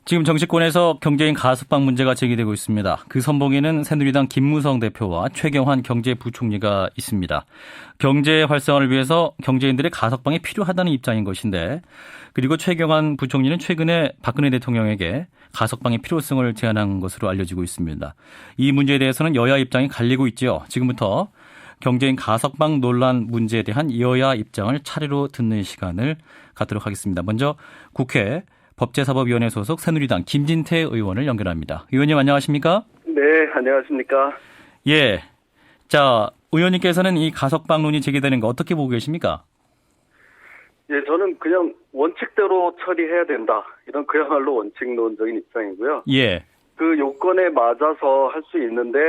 지금 정치권에서 경제인 가석방 문제가 제기되고 있습니다. 그 선봉에는 새누리당 김무성 대표와 최경환 경제부총리가 있습니다. 경제 활성화를 위해서 경제인들의 가석방이 필요하다는 입장인 것인데, 그리고 최경환 부총리는 최근에 박근혜 대통령에게 가석방의 필요성을 제안한 것으로 알려지고 있습니다. 이 문제에 대해서는 여야 입장이 갈리고 있죠. 지금부터 경제인 가석방 논란 문제에 대한 여야 입장을 차례로 듣는 시간을 갖도록 하겠습니다. 먼저 국회 법제사법위원회 소속 새누리당 김진태 의원을 연결합니다. 의원님 안녕하십니까? 네, 안녕하십니까? 예. 자, 의원님께서는 이 가석방론이 제기되는 거 어떻게 보고 계십니까? 예, 저는 그냥 원칙대로 처리해야 된다. 이런 그야말로 원칙론적인 입장이고요. 예. 그 요건에 맞아서 할 수 있는데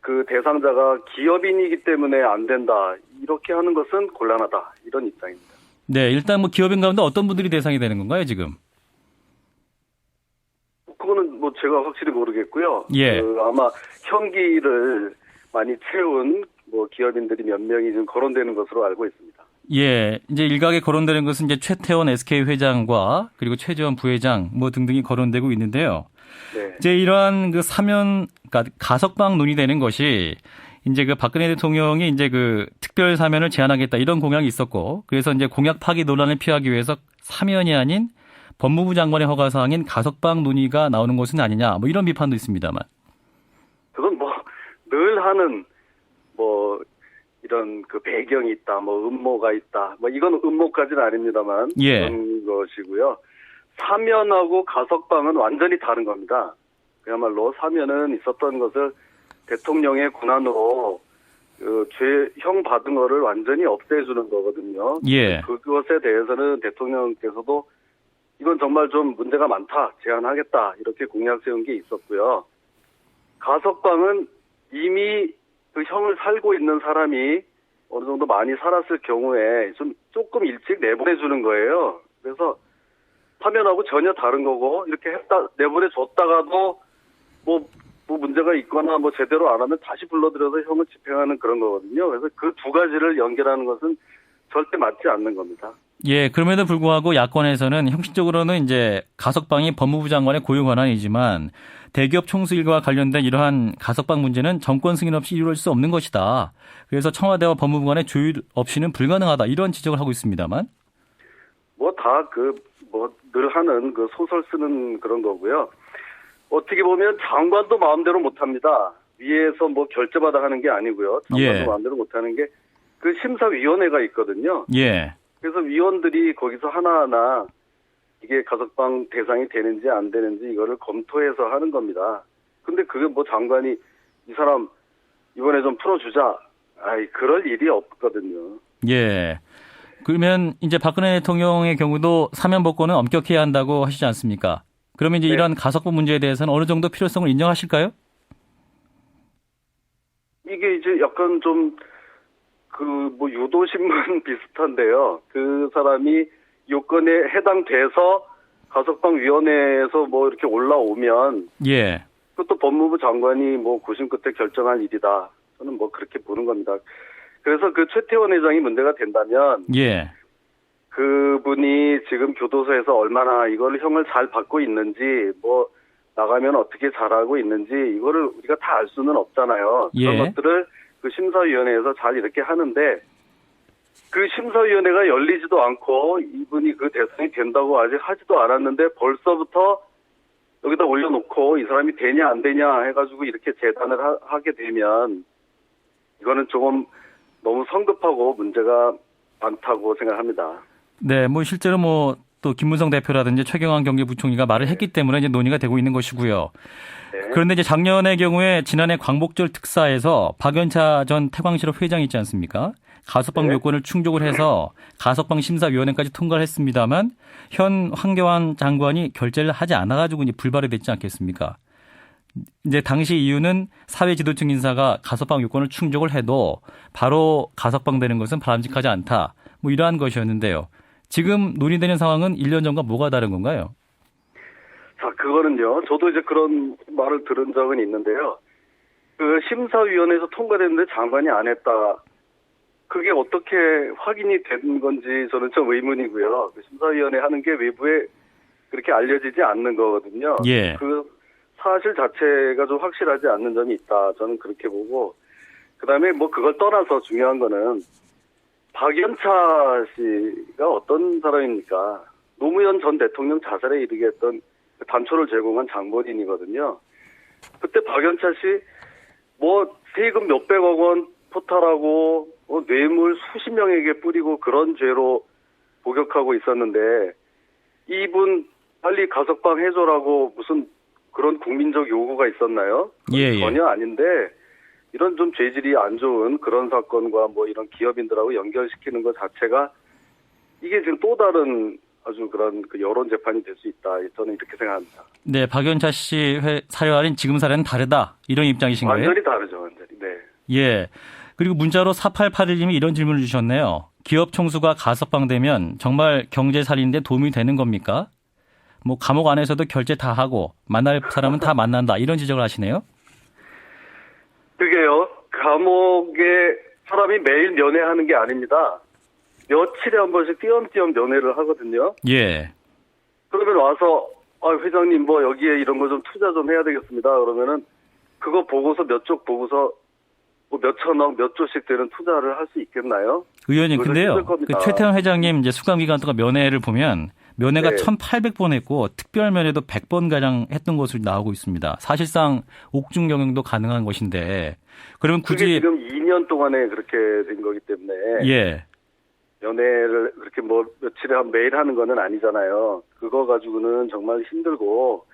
그 대상자가 기업인이기 때문에 안 된다. 이렇게 하는 것은 곤란하다. 이런 입장입니다. 네, 일단 뭐 기업인 가운데 어떤 분들이 대상이 되는 건가요, 지금? 그거는 뭐 제가 확실히 모르겠고요. 예. 아마 형기를 많이 채운 뭐 기업인들이 몇 명이 좀 거론되는 것으로 알고 있습니다. 예, 이제 일각에 거론되는 것은 이제 최태원 SK 회장과 그리고 최재원 부회장 뭐 등등이 거론되고 있는데요. 네. 이제 이러한 그 사면, 그러니까 가석방 논의되는 것이 이제 그 박근혜 대통령이 이제 그 특별 사면을 제안하겠다 이런 공약이 있었고, 그래서 이제 공약 파기 논란을 피하기 위해서 사면이 아닌 법무부 장관의 허가 사항인 가석방 논의가 나오는 것은 아니냐, 뭐 이런 비판도 있습니다만. 그건 뭐 늘 하는 뭐 이런 그 배경이 있다, 뭐 음모가 있다, 뭐 이건 음모까지는 아닙니다만 예. 그런 것이고요. 사면하고 가석방은 완전히 다른 겁니다. 그야말로 사면은 있었던 것을 대통령의 권한으로 그 죄형 받은 거를 완전히 없애주는 거거든요. 예. 그것에 대해서는 대통령께서도 이건 정말 좀 문제가 많다, 제안하겠다 이렇게 공약 세운 게 있었고요. 가석방은 이미 그 형을 살고 있는 사람이 어느 정도 많이 살았을 경우에 조금 일찍 내보내주는 거예요. 그래서 사면하고 전혀 다른 거고, 이렇게 내보내줬다가도 뭐 문제가 있거나 뭐 제대로 안 하면 다시 불러들여서 형을 집행하는 그런 거거든요. 그래서 그 두 가지를 연결하는 것은 절대 맞지 않는 겁니다. 예, 그럼에도 불구하고 야권에서는 형식적으로는 이제 가석방이 법무부 장관의 고유 권한이지만 대기업 총수 일가와 관련된 이러한 가석방 문제는 정권 승인 없이 이루어질 수 없는 것이다. 그래서 청와대와 법무부 간의 조율 없이는 불가능하다. 이런 지적을 하고 있습니다만. 늘 하는 그 소설 쓰는 그런 거고요. 어떻게 보면 장관도 마음대로 못 합니다. 위에서 뭐 결재받아 하는 게 아니고요. 장관도 예. 마음대로 못 하는 게 그 심사위원회가 있거든요. 예. 그래서 위원들이 거기서 하나하나 이게 가석방 대상이 되는지 안 되는지 이거를 검토해서 하는 겁니다. 근데 그게 뭐 장관이 이 사람 이번에 좀 풀어주자. 그럴 일이 없거든요. 예. 그러면 이제 박근혜 대통령의 경우도 사면 복권은 엄격해야 한다고 하시지 않습니까? 그러면 이제 네. 이런 가석방 문제에 대해서는 어느 정도 필요성을 인정하실까요? 이게 이제 약간 좀 뭐 유도신문 비슷한데요. 그 사람이 요건에 해당돼서 가석방위원회에서 뭐 이렇게 올라오면 예. 그것도 법무부 장관이 뭐 고심 끝에 결정할 일이다. 저는 뭐 그렇게 보는 겁니다. 그래서 그 최태원 회장이 문제가 된다면 예. 그분이 지금 교도소에서 얼마나 이걸 형을 잘 받고 있는지, 뭐 나가면 어떻게 잘하고 있는지 이거를 우리가 다 알 수는 없잖아요. 예. 그런 것들을 그 심사위원회에서 잘 이렇게 하는데 그 심사위원회가 열리지도 않고 이분이 그 대상이 된다고 아직 하지도 않았는데 벌써부터 여기다 올려놓고 이 사람이 되냐 안 되냐 해가지고 이렇게 재단을 하게 되면 이거는 조금 너무 성급하고 문제가 많다고 생각합니다. 네, 뭐 실제로 뭐 또 김무성 대표라든지 최경환 경제부총리가 말을 했기 때문에 이제 논의가 되고 있는 것이고요. 네. 그런데 이제 작년의 경우에 지난해 광복절 특사에서 박연차 전 태광실업 회장이 있지 않습니까? 가석방 네. 요건을 충족을 해서 가석방 심사위원회까지 통과를 했습니다만 현 황교안 장관이 결재를 하지 않아가지고 이제 불발이 됐지 않겠습니까? 이제 당시 이유는 사회 지도층 인사가 가석방 요건을 충족을 해도 바로 가석방되는 것은 바람직하지 않다. 뭐 이러한 것이었는데요. 지금 논의되는 상황은 1년 전과 뭐가 다른 건가요? 자, 그거는요. 저도 이제 그런 말을 들은 적은 있는데요. 그 심사위원회에서 통과됐는데 장관이 안 했다. 그게 어떻게 확인이 된 건지 저는 좀 의문이고요. 그 심사위원회 하는 게 외부에 그렇게 알려지지 않는 거거든요. 예. 그 사실 자체가 좀 확실하지 않는 점이 있다. 저는 그렇게 보고, 그 다음에 뭐 그걸 떠나서 중요한 거는 박연차 씨가 어떤 사람입니까? 노무현 전 대통령 자살에 이르게 했던 그 단초를 제공한 장본인이거든요. 그때 박연차 씨 뭐 세금 몇백억 원 포탈하고 뇌물 수십 명에게 뿌리고 그런 죄로 복역하고 있었는데 이분 빨리 가석방 해줘라고 무슨 그런 국민적 요구가 있었나요? 예, 예. 전혀 아닌데 이런 좀 죄질이 안 좋은 그런 사건과 뭐 이런 기업인들하고 연결시키는 것 자체가 이게 지금 또 다른 아주 그런 그 여론 재판이 될 수 있다. 저는 이렇게 생각합니다. 네, 박연차 씨 사례와는 지금 사례는 다르다. 이런 입장이신 거예요? 완전히 다르죠, 완전히. 네. 예. 그리고 문자로 4881님이 이런 질문을 주셨네요. 기업 총수가 가석방되면 정말 경제살인데 도움이 되는 겁니까? 뭐 감옥 안에서도 결제 다 하고 만날 사람은 다 만난다. 이런 지적을 하시네요. 그게요. 감옥에 사람이 매일 면회하는 게 아닙니다. 며칠에 한 번씩 띄엄띄엄 면회를 하거든요. 예. 그러면 와서 회장님 뭐 여기에 이런 거 좀 투자 좀 해야 되겠습니다. 그러면은 그거 보고서 몇 쪽 보고서 뭐 몇천억 몇 조씩 되는 투자를 할 수 있겠나요? 의원님, 근데요. 힘들 겁니다. 그 최태원 회장님 이제 수감 기간 동안 면회를 보면 면회가 네. 1,800번 했고 특별 면회도 100번 가량 했던 것으로 나오고 있습니다. 사실상 옥중 경영도 가능한 것인데 그러면 그게 굳이 지금 2년 동안에 그렇게 된 거기 때문에 예. 연애를 그렇게 뭐 며칠에 매일 하는 거는 아니잖아요. 그거 가지고는 정말 힘들고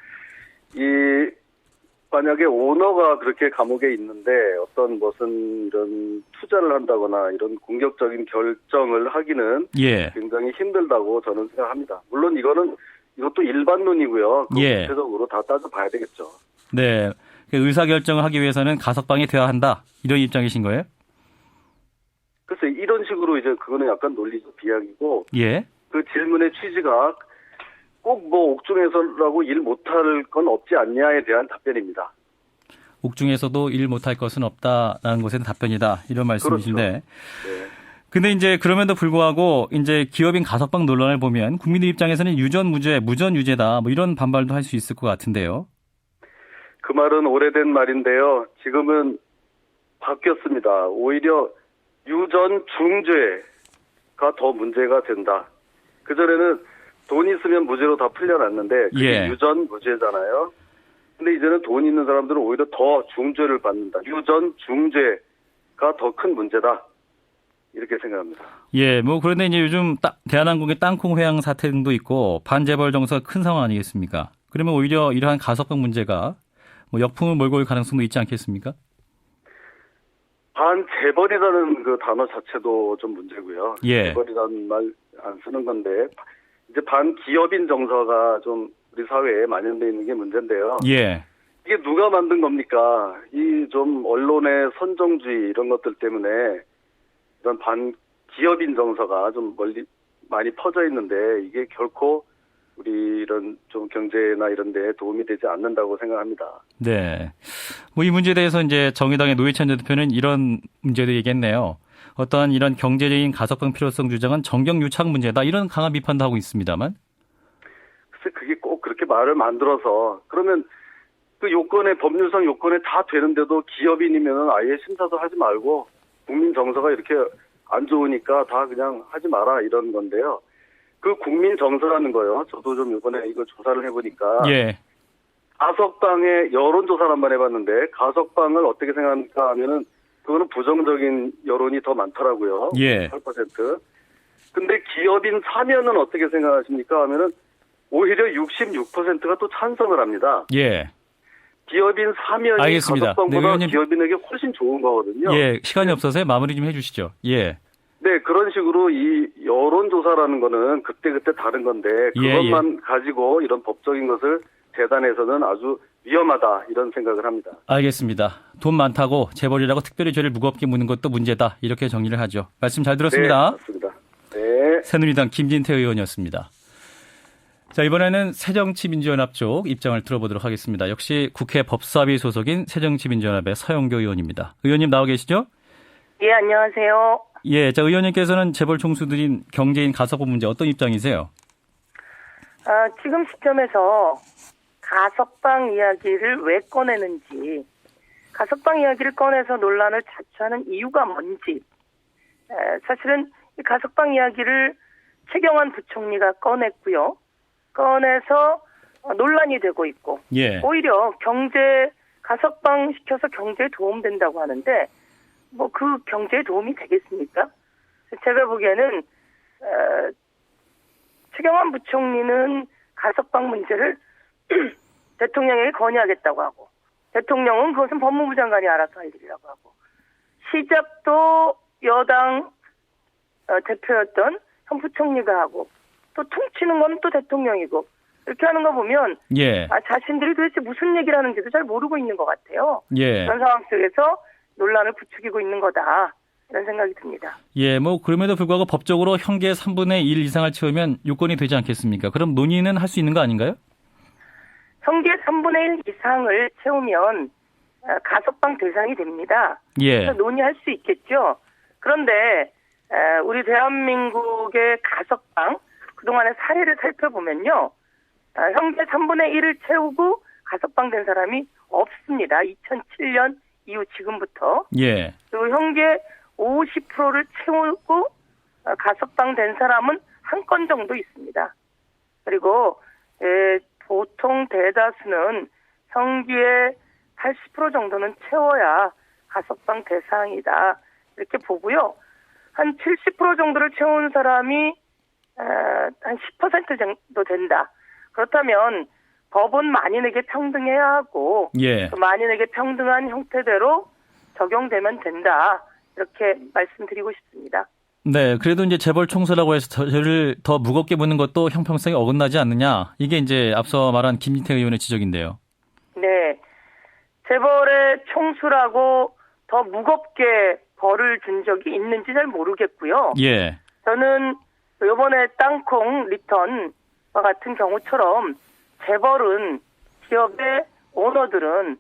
만약에 오너가 그렇게 감옥에 있는데 어떤 무슨 이런 투자를 한다거나 이런 공격적인 결정을 하기는 예. 굉장히 힘들다고 저는 생각합니다. 물론 이것도 일반론이고요. 예. 구체적으로 다 따져봐야 되겠죠. 네. 의사결정을 하기 위해서는 가석방이 돼야 한다. 이런 입장이신 거예요? 글쎄 이런 식으로 이제 그거는 약간 논리적 비약이고 예. 그 질문의 취지가 꼭 뭐 옥중에서라고 일 못할 건 없지 않냐에 대한 답변입니다. 옥중에서도 일 못할 것은 없다라는 것에 대한 답변이다. 이런 말씀이신데. 그렇죠. 네. 근데 이제 그럼에도 불구하고 이제 기업인 가석방 논란을 보면 국민들 입장에서는 유전 무죄, 무전 유죄다. 뭐 이런 반발도 할 수 있을 것 같은데요. 그 말은 오래된 말인데요. 지금은 바뀌었습니다. 오히려 유전 중죄가 더 문제가 된다. 그전에는 돈 있으면 무죄로 다 풀려났는데 그게 예. 유전 무죄잖아요. 근데 이제는 돈 있는 사람들은 오히려 더 중죄를 받는다. 유전 중죄가 더 큰 문제다. 이렇게 생각합니다. 예, 뭐 그런데 이제 요즘 대한항공의 땅콩 회항 사태 등도 있고 반재벌 정서가 큰 상황 아니겠습니까? 그러면 오히려 이러한 가석방 문제가 뭐 역풍을 몰고 올 가능성도 있지 않겠습니까? 반재벌이라는 그 단어 자체도 좀 문제고요. 예. 재벌이라는 말 안 쓰는 건데 이제 반기업인 정서가 좀 우리 사회에 만연돼 있는 게 문제인데요. 예. 이게 누가 만든 겁니까? 이 좀 언론의 선정주의 이런 것들 때문에 이런 반기업인 정서가 좀 많이 퍼져 있는데 이게 결코 우리 이런 좀 경제나 이런 데에 도움이 되지 않는다고 생각합니다. 네. 뭐 이 문제에 대해서 이제 정의당의 노회찬 대표는 이런 문제도 얘기했네요. 어떠한 이런 경제적인 가석방 필요성 주장은 정경유착 문제다. 이런 강한 비판도 하고 있습니다만. 글쎄 그게 꼭 그렇게 말을 만들어서 그러면 그 요건에 법률상 요건에 다 되는데도 기업인이면은 아예 심사도 하지 말고 국민 정서가 이렇게 안 좋으니까 다 그냥 하지 마라 이런 건데요. 그 국민 정서라는 거요. 저도 좀 이번에 이거 조사를 해보니까 예. 가석방의 여론조사를 한번 해봤는데 가석방을 어떻게 생각합니까 하면은 그거는 부정적인 여론이 더 많더라고요. 예. 8%. 근데 기업인 사면은 어떻게 생각하십니까 하면은 오히려 66%가 또 찬성을 합니다. 예. 기업인 사면이 알겠습니다. 가석방보다 네, 의원님. 기업인에게 훨씬 좋은 거거든요. 예. 시간이 없어서 마무리 좀 해주시죠. 예. 네, 그런 식으로 이 여론조사라는 거는 그때그때 다른 건데 그것만 가지고 이런 법적인 것을 재단에서는 아주 위험하다 이런 생각을 합니다. 알겠습니다. 돈 많다고 재벌이라고 특별히 죄를 무겁게 묻는 것도 문제다. 이렇게 정리를 하죠. 말씀 잘 들었습니다. 네, 맞습니다. 네. 새누리당 김진태 의원이었습니다. 자, 이번에는 새정치민주연합 쪽 입장을 들어보도록 하겠습니다. 역시 국회 법사위 소속인 새정치민주연합의 서영교 의원입니다. 의원님 나와 계시죠? 예, 안녕하세요. 예, 자, 의원님께서는 재벌 총수들인 경제인 가석방 문제 어떤 입장이세요? 지금 시점에서 가석방 이야기를 왜 꺼내는지, 가석방 이야기를 꺼내서 논란을 자초하는 이유가 뭔지, 사실은 이 가석방 이야기를 최경환 부총리가 꺼냈고요. 꺼내서 논란이 되고 있고, 예. 오히려 가석방 시켜서 경제에 도움된다고 하는데, 뭐 그 경제에 도움이 되겠습니까? 제가 보기에는 최경환 부총리는 가석방 문제를 대통령에게 건의하겠다고 하고, 대통령은 그것은 법무부 장관이 알아서 할 일이라고 하고, 시작도 여당 대표였던 현 부총리가 하고, 또 퉁치는 건 또 대통령이고, 이렇게 하는 거 보면 예. 자신들이 도대체 무슨 얘기를 하는지도 잘 모르고 있는 것 같아요. 예. 그런 상황 속에서 논란을 부추기고 있는 거다, 이런 생각이 듭니다. 예, 뭐 그럼에도 불구하고 법적으로 형계 3분의 1 이상을 채우면 요건이 되지 않겠습니까? 그럼 논의는 할 수 있는 거 아닌가요? 형계 3분의 1 이상을 채우면 가석방 대상이 됩니다. 예. 그래서 논의할 수 있겠죠. 그런데 우리 대한민국의 가석방 그동안의 사례를 살펴보면요, 형제 3분의 1을 채우고 가석방된 사람이 없습니다. 2007년 이후 지금부터. 예. 그리고 형제 50%를 채우고 가석방된 사람은 한 건 정도 있습니다. 그리고 보통 대다수는 형기의 80% 정도는 채워야 가석방 대상이다, 이렇게 보고요. 한 70% 정도를 채운 사람이 한 10% 정도 된다. 그렇다면 법은 만인에게 평등해야 하고, 예. 그 만인에게 평등한 형태대로 적용되면 된다, 이렇게 말씀드리고 싶습니다. 네, 그래도 이제 재벌 총수라고 해서 저를 더 무겁게 보는 것도 형평성에 어긋나지 않느냐. 이게 이제 앞서 말한 김진태 의원의 지적인데요. 네. 재벌의 총수라고 더 무겁게 벌을 준 적이 있는지 잘 모르겠고요. 예. 저는 이번에 땅콩 리턴과 같은 경우처럼 재벌은, 기업의 오너들은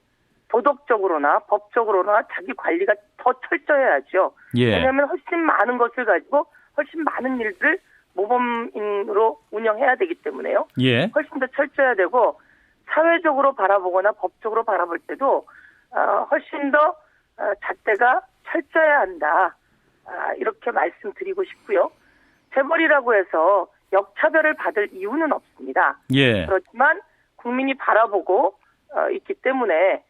도덕적으로나 법적으로나 자기 관리가 더 철저해야죠. 예. 왜냐하면 훨씬 많은 것을 가지고 훨씬 많은 일들을 모범인으로 운영해야 되기 때문에요. 예. 훨씬 더 철저해야 되고, 사회적으로 바라보거나 법적으로 바라볼 때도 훨씬 더 잣대가 철저해야 한다, 이렇게 말씀드리고 싶고요. 재벌이라고 해서 역차별을 받을 이유는 없습니다. 예. 그렇지만 국민이 바라보고 있기 때문에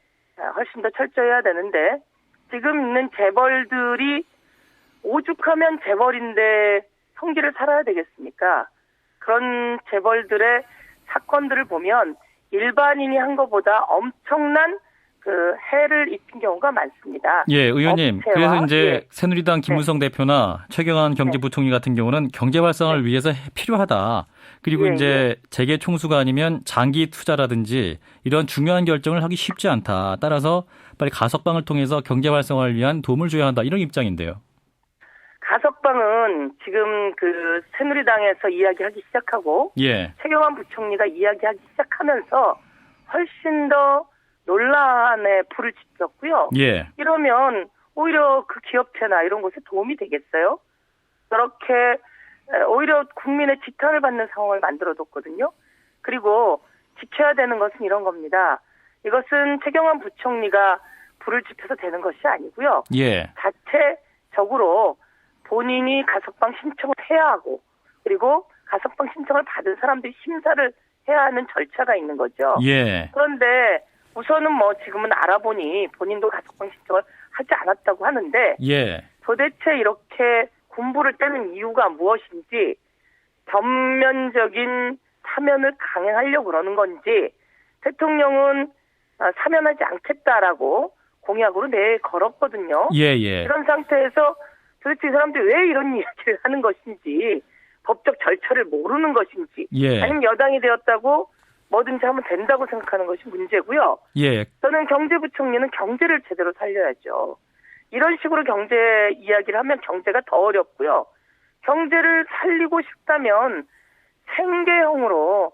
훨씬 더 철저해야 되는데, 지금 있는 재벌들이 오죽하면 재벌인데 형기를 살아야 되겠습니까? 그런 재벌들의 사건들을 보면 일반인이 한 것보다 엄청난 그 해를 입힌 경우가 많습니다. 예, 의원님. 업체와, 그래서 이제 예. 새누리당 김무성 대표나 최경환 경제부총리 같은 경우는 경제 활성화를 위해서 필요하다. 그리고 예, 이제 재계 총수가 아니면 장기 투자라든지 이런 중요한 결정을 하기 쉽지 않다. 따라서 빨리 가석방을 통해서 경제 활성화를 위한 도움을 줘야 한다. 이런 입장인데요. 가석방은 지금 그 새누리당에서 이야기하기 시작하고, 예. 최경환 부총리가 이야기하기 시작하면서 훨씬 더 논란에 불을 지폈고요. 예. 이러면 오히려 그 기업체나 이런 곳에 도움이 되겠어요? 그렇게 오히려 국민의 지탄을 받는 상황을 만들어뒀거든요. 그리고 지켜야 되는 것은 이런 겁니다. 이것은 최경환 부총리가 불을 지펴서 되는 것이 아니고요. 예. 자체적으로 본인이 가석방 신청을 해야 하고, 그리고 가석방 신청을 받은 사람들이 심사를 해야 하는 절차가 있는 거죠. 예. 그런데 우선은 뭐 지금은 알아보니 본인도 가석방 신청을 하지 않았다고 하는데, 예. 도대체 이렇게 군부를 떼는 이유가 무엇인지, 전면적인 사면을 강행하려고 그러는 건지, 대통령은 사면하지 않겠다라고 공약으로 내걸었거든요. 예, 예. 이런 상태에서 도대체 이 사람들이 왜 이런 이야기를 하는 것인지, 법적 절차를 모르는 것인지, 예. 아니면 여당이 되었다고 뭐든지 하면 된다고 생각하는 것이 문제고요. 예. 저는 경제부총리는 경제를 제대로 살려야죠. 이런 식으로 경제 이야기를 하면 경제가 더 어렵고요. 경제를 살리고 싶다면 생계형으로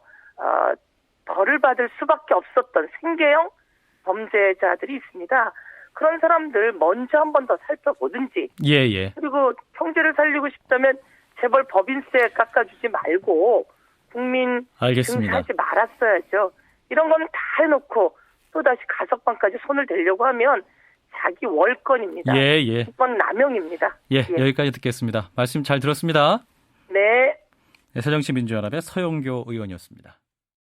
벌을 받을 수밖에 없었던 생계형 범죄자들이 있습니다. 그런 사람들 먼저 한 번 더 살펴보든지, 예, 예. 그리고 경제를 살리고 싶다면 재벌 법인세 깎아주지 말고 국민 알겠습니다. 등사하지 말았어야죠. 이런 거는 다 해놓고 또다시 가석방까지 손을 대려고 하면 자기 월권입니다. 예, 예. 이건 남용입니다. 예, 여기까지 듣겠습니다. 말씀 잘 들었습니다. 네. 네, 새정치민주연합의 서영교 의원이었습니다.